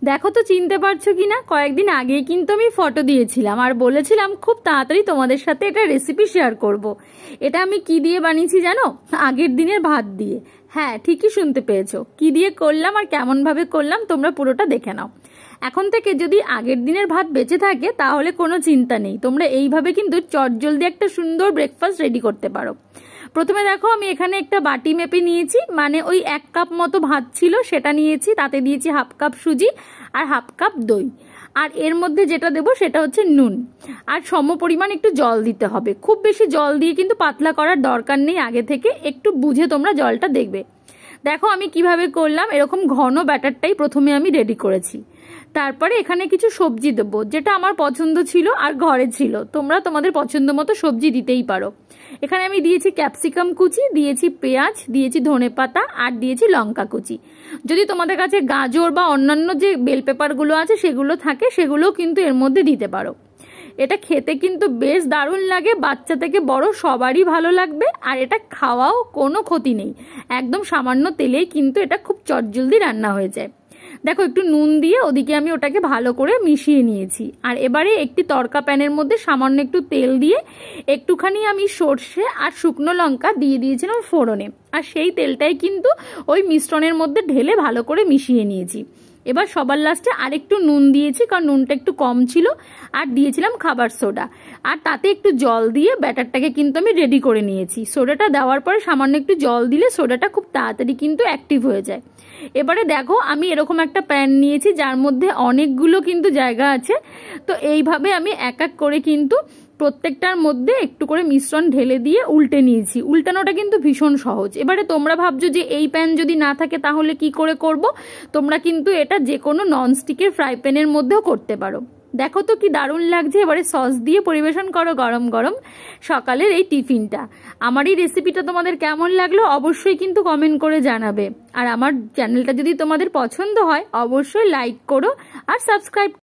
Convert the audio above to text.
দেখো তো চিনতে পারছো কিনা, কয়েকদিন আগে কিন্তু আমি ফটো দিয়েছিলাম আর বলেছিলাম খুব তাড়াতাড়ি তোমাদের সাথে এটা রেসিপি শেয়ার করব। এটা আমি কি দিয়ে বানিয়েছি জানো? আগের দিনের ভাত দিয়ে। হ্যাঁ, ঠিকই শুনতে পেয়েছো। কি দিয়ে করলাম আর কেমন ভাবে করলাম তোমরা পুরোটা দেখে নাও। এখন থেকে যদি আগের দিনের ভাত বেঁচে থাকে তাহলে কোনো চিন্তা নেই, তোমরা এইভাবে কিন্তু চটজলদি একটা সুন্দর ব্রেকফাস্ট রেডি করতে পারো। প্রথমে দেখো আমি এখানে একটা বাটি মেপে নিয়েছি, মানে ওই 1 কাপ মতো ভাত ছিল সেটা নিয়েছি, তাতে দিয়েছি 1/2 কাপ সুজি আর 1/2 কাপ দই। আর এর মধ্যে যেটা দেবো সেটা হচ্ছে নুন, আর সম পরিমাণ একটু জল দিতে হবে। খুব বেশি জল দিয়ে কিন্তু পাতলা করার দরকার নেই, আগে থেকে একটু বুঝে তোমরা জলটা দেখবে। দেখো আমি কিভাবে করলাম, এরকম ঘন ব্যাটারটাই প্রথমে আমি রেডি করেছি। তারপরে এখানে কিছু সবজি দেবো, যেটা আমার পছন্দ ছিল আর ঘরে ছিল, তোমরা তোমাদের পছন্দ মতো সবজি দিতেই পারো। এখানে আমি দিয়েছি ক্যাপসিকাম কুচি, দিয়েছি পেঁয়াজ, দিয়েছি ধনেপাতা আর দিয়েছি লঙ্কা কুচি। যদি তোমাদের কাছে গাজর বা অন্যান্য যে বেল পেপারগুলো আছে সেগুলো থাকে, সেগুলোও কিন্তু এর মধ্যে দিতে পারো। এটা খেতে কিন্তু বেশ দারুণ লাগে, বাচ্চা থেকে বড় সবারই ভালো লাগবে। আর এটা খাওয়াও কোনো ক্ষতি নেই, একদম সামান্য তেলেই কিন্তু এটা খুব চটজলদি রান্না হয়ে যায়। দেখো একটু নুন দিয়ে ওদিকে আমি ওটাকে ভালো করে মিশিয়ে নিয়েছি। আর এবারে একটি তড়কা প্যানের মধ্যে সামান্য একটু তেল দিয়ে একটুখানি আমি সর্ষে আর শুকনো লঙ্কা দিয়ে দিয়েছিলাম ফোড়নে, আর সেই তেলটাই কিন্তু ওই মিশ্রণের মধ্যে ঢেলে ভালো করে মিশিয়ে নিয়েছি। এবার সবার লাস্টে আরেকটু নুন দিয়েছি, কারণ নুনটা একটু কম ছিল, আর দিয়েছিলাম খাবার সোডা, আর তাতে একটু জল দিয়ে ব্যাটারটাকে কিন্তু আমি রেডি করে নিয়েছি। সোডাটা দেওয়ার পরে সামান্য একটু জল দিলে সোডাটা খুব তাড়াতাড়ি কিন্তু অ্যাক্টিভ হয়ে যায়। এবারে দেখো আমি এরকম একটা প্যান নিয়েছি যার মধ্যে অনেকগুলো কিন্তু জায়গা আছে, তো এইভাবে আমি এক এক করে কিন্তু প্রত্যেকটার মধ্যে একটু করে মিশ্রণ ঢেলে দিয়ে উল্টে নিয়েছি। উল্টানোটা কিন্তু ভীষণ সহজ। এবারে তোমরা ভাবছো যে এই প্যান যদি না থাকে তাহলে কি করে করব, তোমরা কিন্তু এটা যে কোনো ননস্টিকের ফ্রাই প্যানের মধ্যেও করতে পারো। দেখো তো কি দারুণ লাগছে। এবারে সস দিয়ে পরিবেশন করো গরম গরম সকালের এই টিফিনটা। আমার এই রেসিপিটা তোমাদের কেমন লাগলো অবশ্যই কিন্তু কমেন্ট করে জানাবে। আর আমার চ্যানেলটা যদি তোমাদের পছন্দ হয় অবশ্যই লাইক করো আর সাবস্ক্রাইব